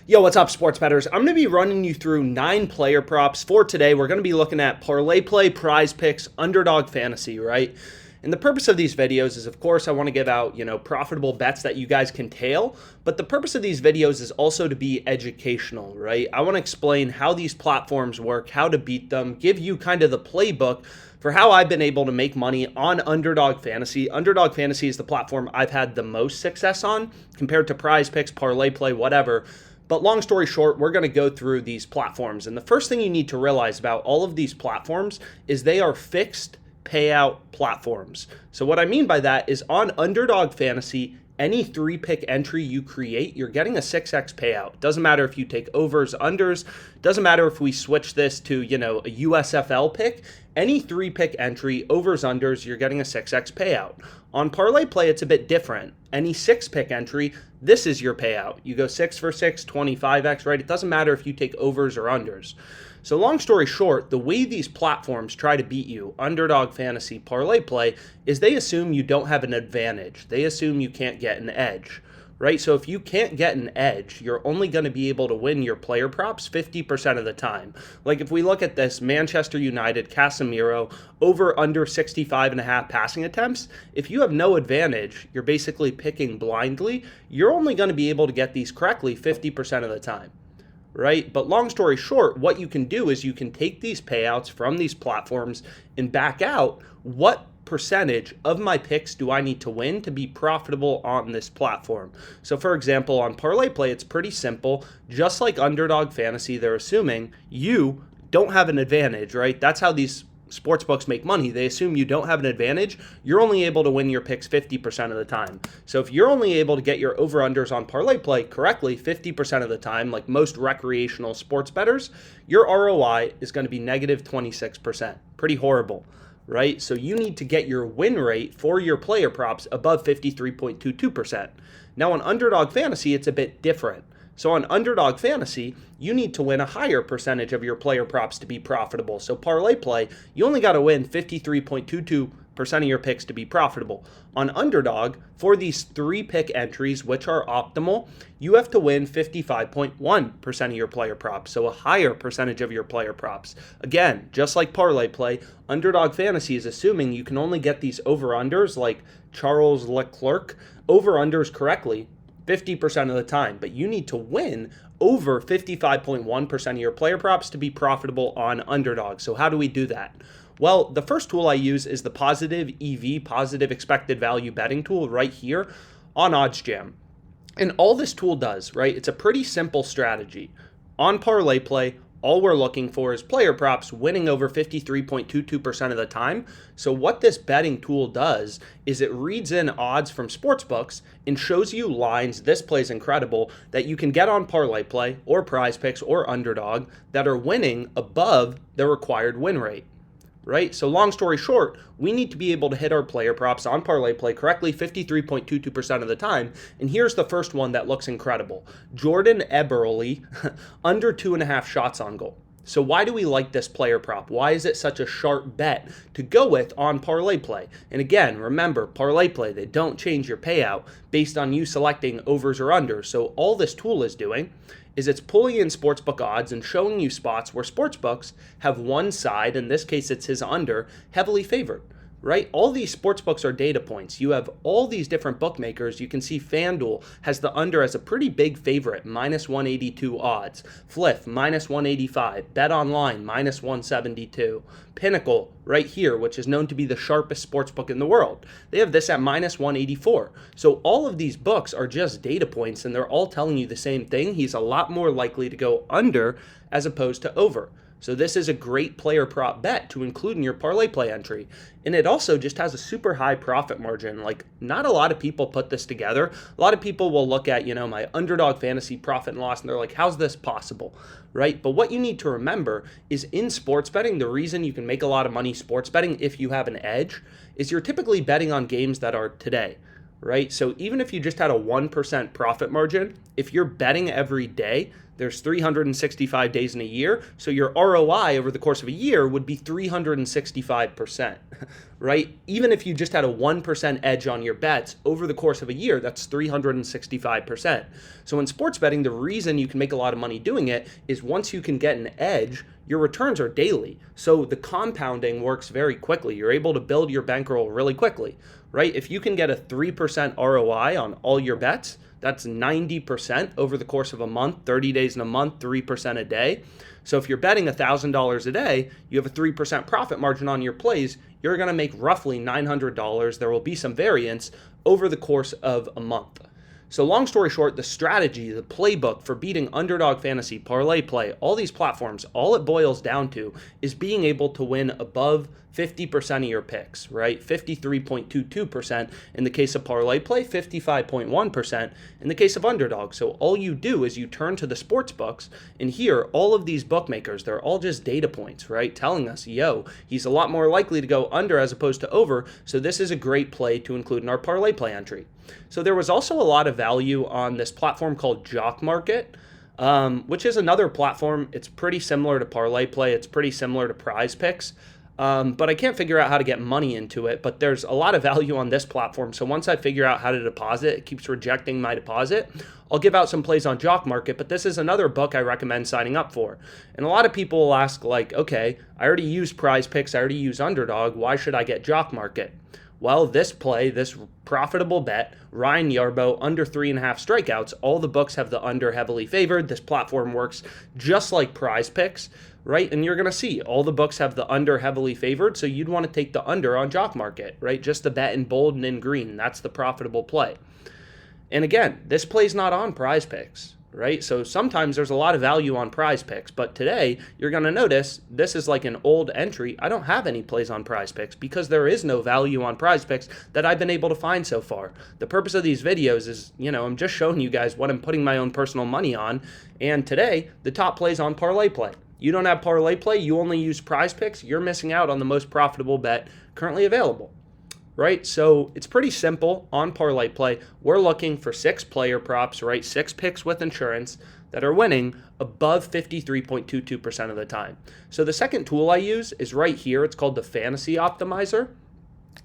Yo, what's up, sports bettors? I'm going to be running you through 9 player props for today. We're going to be looking at ParlayPlay, PrizePicks, Underdog Fantasy, right? And the purpose of these videos is, of course, I want to give out, profitable bets that you guys can tail. But the purpose of these videos is also to be educational, right? I want to explain how these platforms work, how to beat them, give you kind of the playbook for how I've been able to make money on Underdog Fantasy. Underdog Fantasy is the platform I've had the most success on compared to PrizePicks, ParlayPlay, whatever. But long story short, we're going to go through these platforms. And the first thing you need to realize about all of these platforms is they are fixed payout platforms. So what I mean by that is on Underdog Fantasy, any 3-pick entry you create, you're getting a 6x payout. Doesn't matter if you take overs, unders. Doesn't matter if we switch this to, a USFL pick. Any 3-pick entry, overs, unders, you're getting a 6x payout. On ParlayPlay, it's a bit different. Any 6-pick entry, this is your payout. You go 6 for 6, 25x, right? It doesn't matter if you take overs or unders. So long story short, the way these platforms try to beat you, Underdog Fantasy, ParlayPlay, is they assume you don't have an advantage. They assume you can't get an edge, right? So if you can't get an edge, you're only going to be able to win your player props 50% of the time. Like if we look at this Manchester United, Casemiro, over under 65.5 passing attempts, if you have no advantage, you're basically picking blindly, you're only going to be able to get these correctly 50% of the time. Right? But long story short, what you can do is you can take these payouts from these platforms and back out what percentage of my picks do I need to win to be profitable on this platform. So for example, on ParlayPlay, it's pretty simple. Just like Underdog Fantasy, they're assuming you don't have an advantage, right? That's how these sportsbooks make money. They assume you don't have an advantage. You're only able to win your picks 50% of the time. So if you're only able to get your over-unders on ParlayPlay correctly 50% of the time, like most recreational sports bettors, your ROI is going to be negative 26%. Pretty horrible, right? So you need to get your win rate for your player props above 53.22%. Now on Underdog Fantasy, it's a bit different. So on Underdog Fantasy, you need to win a higher percentage of your player props to be profitable. So ParlayPlay, you only got to win 53.22% of your picks to be profitable. On Underdog, for these 3-pick entries, which are optimal, you have to win 55.1% of your player props, so a higher percentage of your player props. Again, just like ParlayPlay, Underdog Fantasy is assuming you can only get these over-unders like Charles Leclerc, over-unders correctly 50% of the time, but you need to win over 55.1% of your player props to be profitable on Underdog. So how do we do that? Well, the first tool I use is the positive EV, positive expected value betting tool right here on OddsJam. And all this tool does, right, it's a pretty simple strategy. On ParlayPlay, all we're looking for is player props winning over 53.22% of the time. So what this betting tool does is it reads in odds from sportsbooks and shows you lines, this plays incredible, that you can get on ParlayPlay or PrizePicks or Underdog that are winning above the required win rate. Right? So long story short, we need to be able to hit our player props on ParlayPlay correctly 53.22% of the time. And here's the first one that looks incredible. Jordan Eberle, under 2.5 shots on goal. So why do we like this player prop? Why is it such a sharp bet to go with on ParlayPlay? And again, remember, ParlayPlay, they don't change your payout based on you selecting overs or unders. So all this tool is doing is it's pulling in sportsbook odds and showing you spots where sportsbooks have one side, in this case it's his under, heavily favored, right? All these sportsbooks are data points. You have all these different bookmakers. You can see FanDuel has the under as a pretty big favorite, minus 182 odds. Fliff, minus 185. BetOnline, minus 172. Pinnacle, right here, which is known to be the sharpest sportsbook in the world. They have this at minus 184. So all of these books are just data points, and they're all telling you the same thing. He's a lot more likely to go under as opposed to over. So this is a great player prop bet to include in your ParlayPlay entry. And it also just has a super high profit margin. Like, not a lot of people put this together. A lot of people will look at, my Underdog Fantasy profit and loss, and they're like, how's this possible, right? But what you need to remember is in sports betting, the reason you can make a lot of money sports betting if you have an edge is you're typically betting on games that are today. right? So even if you just had a 1% profit margin, if you're betting every day, there's 365 days in a year, so your ROI over the course of a year would be 365%, right? Even if you just had a 1% edge on your bets over the course of a year, that's 365%. So in sports betting, the reason you can make a lot of money doing it is once you can get an edge, your returns are daily. So the compounding works very quickly. You're able to build your bankroll really quickly, right? If you can get a 3% ROI on all your bets, that's 90% over the course of a month, 30 days in a month, 3% a day. So if you're betting $1,000 a day, you have a 3% profit margin on your plays, you're going to make roughly $900. There will be some variance over the course of a month. So long story short, the strategy, the playbook for beating Underdog Fantasy, ParlayPlay, all these platforms, all it boils down to is being able to win above 50% of your picks, right? 53.22% in the case of ParlayPlay, 55.1% in the case of Underdog. So all you do is you turn to the sports books, and here, all of these bookmakers, they're all just data points, right? Telling us, yo, he's a lot more likely to go under as opposed to over, so this is a great play to include in our ParlayPlay entry. So there was also a lot of value on this platform called Jock Market, which is another platform. It's pretty similar to ParlayPlay. It's pretty similar to PrizePicks. But I can't figure out how to get money into it. But there's a lot of value on this platform. So once I figure out how to deposit, it keeps rejecting my deposit. I'll give out some plays on Jock Market, but this is another book I recommend signing up for. And a lot of people will ask, like, okay, I already use PrizePicks, I already use Underdog. Why should I get Jock Market? Well, this play, this profitable bet, Ryan Yarbo, under 3.5 strikeouts, all the books have the under heavily favored. This platform works just like PrizePicks, right? And you're going to see all the books have the under heavily favored, so you'd want to take the under on Jock Market, right? Just the bet in bold and in green. That's the profitable play. And again, this play's not on PrizePicks, right? So sometimes there's a lot of value on PrizePicks, but today you're going to notice this is like an old entry. I don't have any plays on PrizePicks because there is no value on PrizePicks that I've been able to find so far. The purpose of these videos is, I'm just showing you guys what I'm putting my own personal money on, and today the top plays on ParlayPlay. You don't have ParlayPlay, you only use PrizePicks, you're missing out on the most profitable bet currently available. Right, so it's pretty simple on ParlayPlay. We're looking for 6 player props, right? 6 picks with insurance that are winning above 53.22% of the time. So the second tool I use is right here. It's called the Fantasy Optimizer.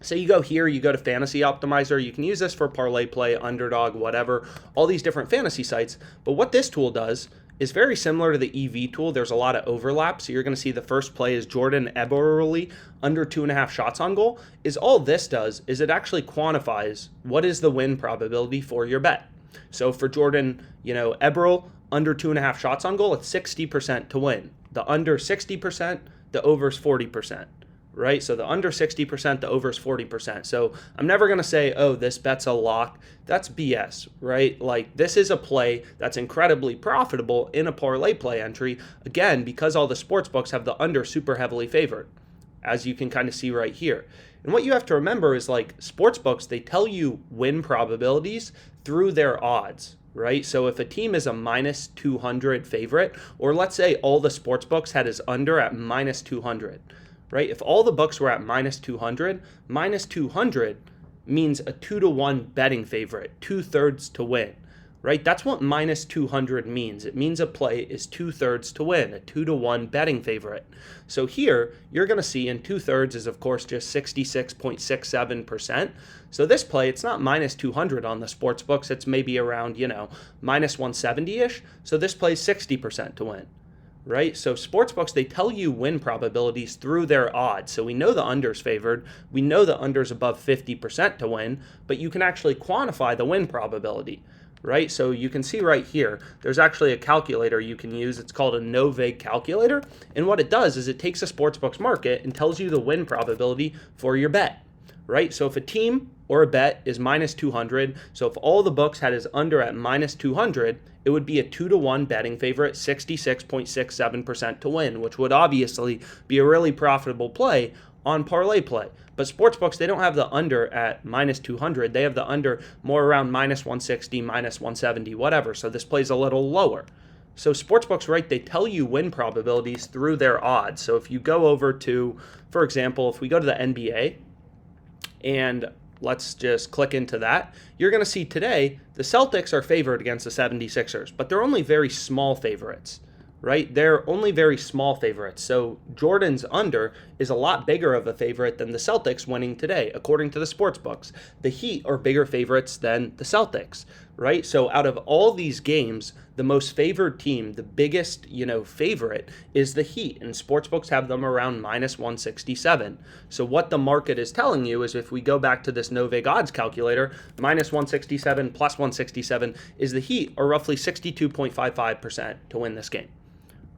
So you go here, you go to Fantasy Optimizer. You can use this for ParlayPlay, Underdog, whatever, all these different fantasy sites. But what this tool does is very similar to the EV tool. There's a lot of overlap. So you're going to see the first play is Jordan Eberle under 2.5 shots on goal. Is all this does is it actually quantifies what is the win probability for your bet. So for Jordan, Eberle under 2.5 shots on goal, it's 60% to win. The under 60%, the over's 40%. Right? So the under 60%, the over is 40%. So I'm never going to say, oh, this bet's a lock. That's BS, right? Like, this is a play that's incredibly profitable in a ParlayPlay entry, again, because all the sports books have the under super heavily favored, as you can kind of see right here. And what you have to remember is, like, sports books, they tell you win probabilities through their odds, right? So if a team is a minus 200 favorite, or let's say all the sports books had his under at minus 200, right? If all the books were at minus 200 means a 2-to-1 betting favorite, 2/3 to win, right? That's what minus 200 means. It means a play is 2/3 to win, a 2-to-1 betting favorite. So here, you're going to see in 2/3 is, of course, just 66.67%. So this play, it's not minus 200 on the sports books. It's maybe around, minus 170-ish. So this play is 60% to win. Right? So sportsbooks, they tell you win probabilities through their odds. So we know the under's favored. We know the under's above 50% to win, but you can actually quantify the win probability, right? So you can see right here, there's actually a calculator you can use. It's called a no-vig calculator. And what it does is it takes a sportsbook's market and tells you the win probability for your bet, right? So if a team or a bet is minus 200, so if all the books had his under at minus 200, it would be a 2-to-1 betting favorite, 66.67% to win, which would obviously be a really profitable play on ParlayPlay. But sportsbooks, they don't have the under at minus 200. They have the under more around minus 160, minus 170, whatever. So this plays a little lower. So sportsbooks, right, they tell you win probabilities through their odds. So if you go over to, for example, if we go to the NBA, and let's just click into that. You're going to see today the Celtics are favored against the 76ers, but they're only very small favorites, right? They're only very small favorites. So Jordan's under is a lot bigger of a favorite than the Celtics winning today, according to the sports books. The Heat are bigger favorites than the Celtics, right? So out of all these games, the most favored team, the biggest, favorite is the Heat, and sportsbooks have them around minus 167. So what the market is telling you is, if we go back to this Novig odds calculator, minus 167 plus 167 is the Heat are roughly 62.55% to win this game.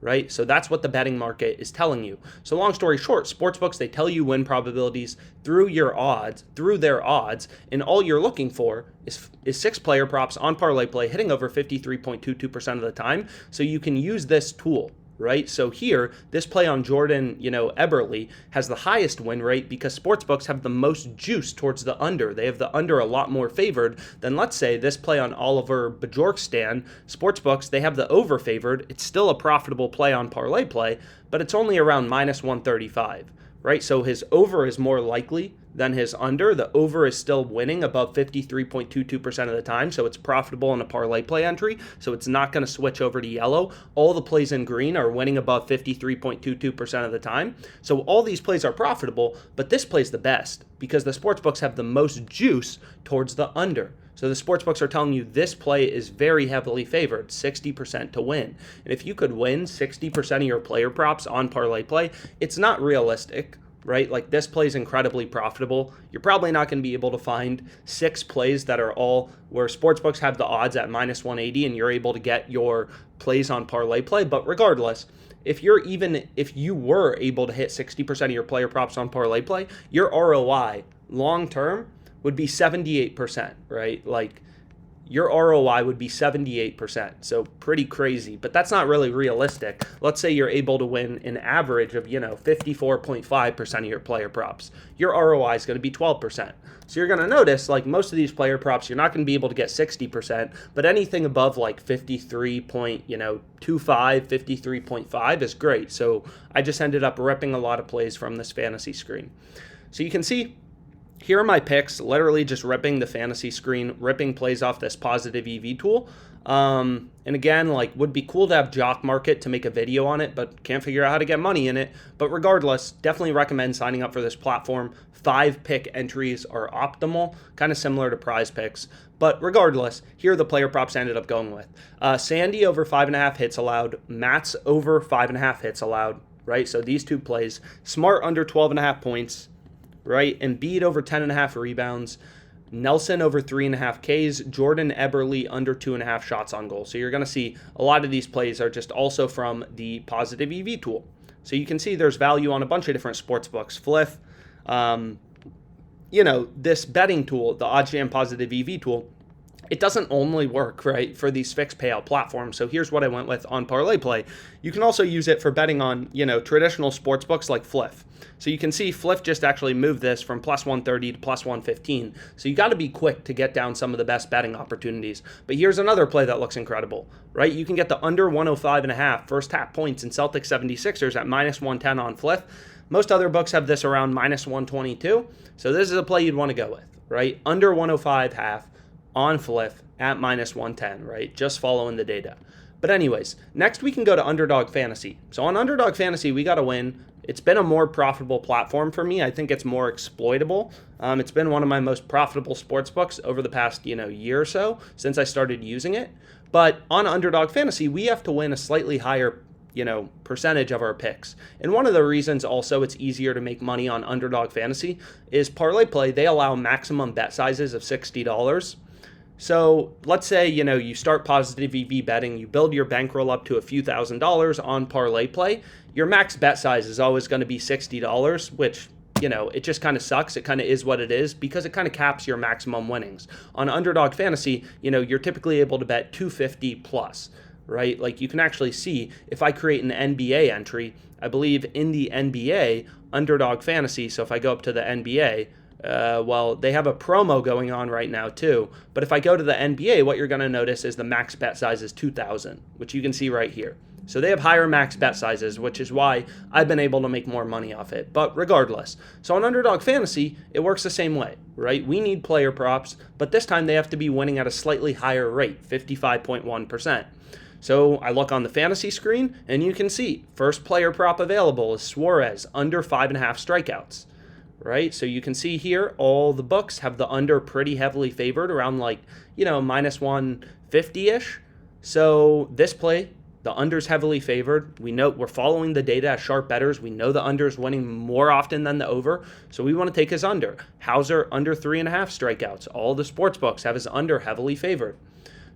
Right? So that's what the betting market is telling you. So long story short, sportsbooks, they tell you win probabilities through their odds, and all you're looking for is 6 player props on ParlayPlay hitting over 53.22% of the time. So you can use this tool. Right? So here, this play on Jordan, Eberle has the highest win rate because sportsbooks have the most juice towards the under. They have the under a lot more favored than, let's say, this play on Oliver Bjorkstrand. Sportsbooks, they have the over favored. It's still a profitable play on ParlayPlay, but it's only around minus 135. Right? So his over is more likely than his under. The over is still winning above 53.22% of the time, so it's profitable in a ParlayPlay entry, so it's not going to switch over to yellow. All the plays in green are winning above 53.22% of the time, so all these plays are profitable, but this play's the best because the sportsbooks have the most juice towards the under. So the sportsbooks are telling you this play is very heavily favored, 60% to win. And if you could win 60% of your player props on ParlayPlay, it's not realistic, right? Like, this play is incredibly profitable. You're probably not going to be able to find 6 plays that are all where sportsbooks have the odds at minus 180 and you're able to get your plays on ParlayPlay. But regardless, if you were able to hit 60% of your player props on ParlayPlay, your ROI long term would be 78%, right? Like, your ROI would be 78%. So pretty crazy, but that's not really realistic. Let's say you're able to win an average of, 54.5% of your player props. Your ROI is going to be 12%. So you're going to notice, like, most of these player props, you're not going to be able to get 60%, but anything above like 53.25, 53.5 is great. So I just ended up ripping a lot of plays from this fantasy screen. So you can see, here are my picks, literally just ripping the fantasy screen, ripping plays off this positive EV tool. And again, like, would be cool to have Jock Market to make a video on it, but can't figure out how to get money in it. But regardless, definitely recommend signing up for this platform. 5 pick entries are optimal, kind of similar to PrizePicks. But regardless, here are the player props I ended up going with. Sandy over 5.5 hits allowed, Matt's over 5.5 hits allowed, right? So these 2 plays. Smart under 12.5 points. Right? Embiid over 10.5 rebounds, Nelson over 3.5 Ks, Jordan Eberle under 2.5 shots on goal. So you're going to see a lot of these plays are just also from the positive EV tool. So you can see there's value on a bunch of different sports books. Fliff, this betting tool, the OddsJam positive EV tool, it doesn't only work, right, for these fixed payout platforms. So here's what I went with on ParlayPlay. You can also use it for betting on, traditional sports books like Fliff. So you can see Fliff just actually moved this from plus 130 to plus 115. So you got to be quick to get down some of the best betting opportunities. But here's another play that looks incredible, right? You can get the under 105.5 first half points in Celtics 76ers at minus 110 on Fliff. Most other books have this around minus 122. So this is a play you'd want to go with, right? Under 105 half on Fliff at minus 110, right? Just following the data. But anyways, next we can go to Underdog Fantasy. So on Underdog Fantasy, we got to win. It's been a more profitable platform for me. I think it's more exploitable. It's been one of my most profitable sports books over the past, year or so since I started using it. But on Underdog Fantasy, we have to win a slightly higher percentage of our picks. And one of the reasons also it's easier to make money on Underdog Fantasy is ParlayPlay. They allow maximum bet sizes of $60. So let's say, you start positive EV betting, you build your bankroll up to a few $1,000s on ParlayPlay. Your max bet size is always going to be $60, which, it just kind of sucks. It kind of is what it is because it kind of caps your maximum winnings. On Underdog Fantasy, you're typically able to bet 250 plus, right? Like, you can actually see if I create an NBA entry, I believe in the NBA, Underdog Fantasy, so if I go up to the NBA, Well, they have a promo going on right now too. But if I go to the NBA, what you're going to notice is the max bet size is 2,000, which you can see right here. So they have higher max bet sizes, which is why I've been able to make more money off it. But regardless, so on Underdog Fantasy, it works the same way, right? We need player props, but this time they have to be winning at a slightly higher rate, 55.1%. So I look on the fantasy screen, and you can see first player prop available is Suarez, under 5.5 strikeouts, right? So you can see here all the books have the under pretty heavily favored, around like, minus 150-ish. So this play, the under's heavily favored. We know we're following the data as sharp bettors. We know the under's winning more often than the over, so we want to take his under. Hauser, under 3.5 strikeouts. All the sports books have his under heavily favored.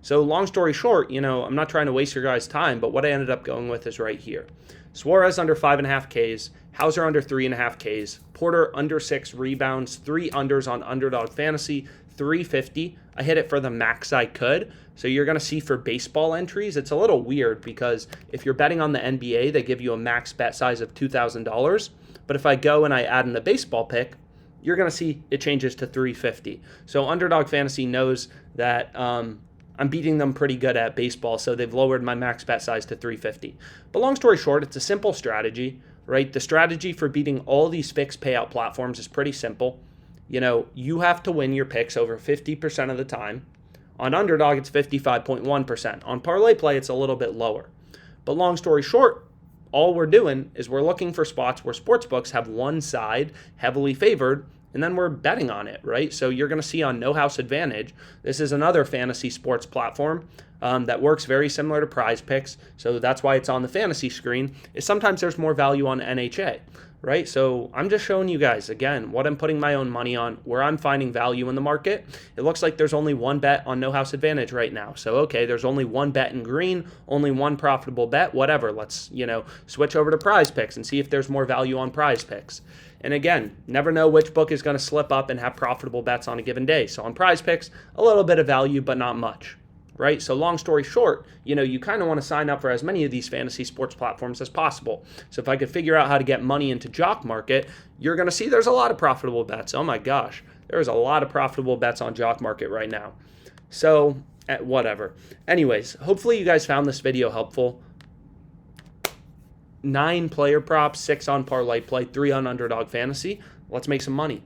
So long story short, I'm not trying to waste your guys' time, but what I ended up going with is right here. Suarez under 5.5 Ks, Hauser under 3.5 Ks, Porter under 6 rebounds, 3 unders on Underdog Fantasy, 350. I hit it for the max I could. So you're going to see for baseball entries, it's a little weird because if you're betting on the NBA, they give you a max bet size of $2,000. But if I go and I add in the baseball pick, you're going to see it changes to 350. So Underdog Fantasy knows that I'm beating them pretty good at baseball, so they've lowered my max bet size to 350. But long story short, it's a simple strategy, right? The strategy for beating all these fixed payout platforms is pretty simple. You have to win your picks over 50% of the time. On Underdog, it's 55.1%. On ParlayPlay, it's a little bit lower. But long story short, all we're doing is we're looking for spots where sportsbooks have one side heavily favored, and then we're betting on it, right? So you're going to see on No House Advantage, this is another fantasy sports platform that works very similar to PrizePicks. So that's why it's on the fantasy screen, is sometimes there's more value on NHA, right? So I'm just showing you guys, again, what I'm putting my own money on, where I'm finding value in the market. It looks like there's only one bet on No House Advantage right now. So, okay, there's only one bet in green, only one profitable bet, whatever. Let's, switch over to PrizePicks and see if there's more value on PrizePicks. And again, never know which book is going to slip up and have profitable bets on a given day. So on PrizePicks, a little bit of value, but not much, right? So long story short, you kind of want to sign up for as many of these fantasy sports platforms as possible. So if I could figure out how to get money into Jock Market, you're going to see there's a lot of profitable bets. Oh my gosh, there's a lot of profitable bets on Jock Market right now. So whatever. Anyways, hopefully you guys found this video helpful. 9 player props, 6 on ParlayPlay, 3 on Underdog Fantasy. Let's make some money.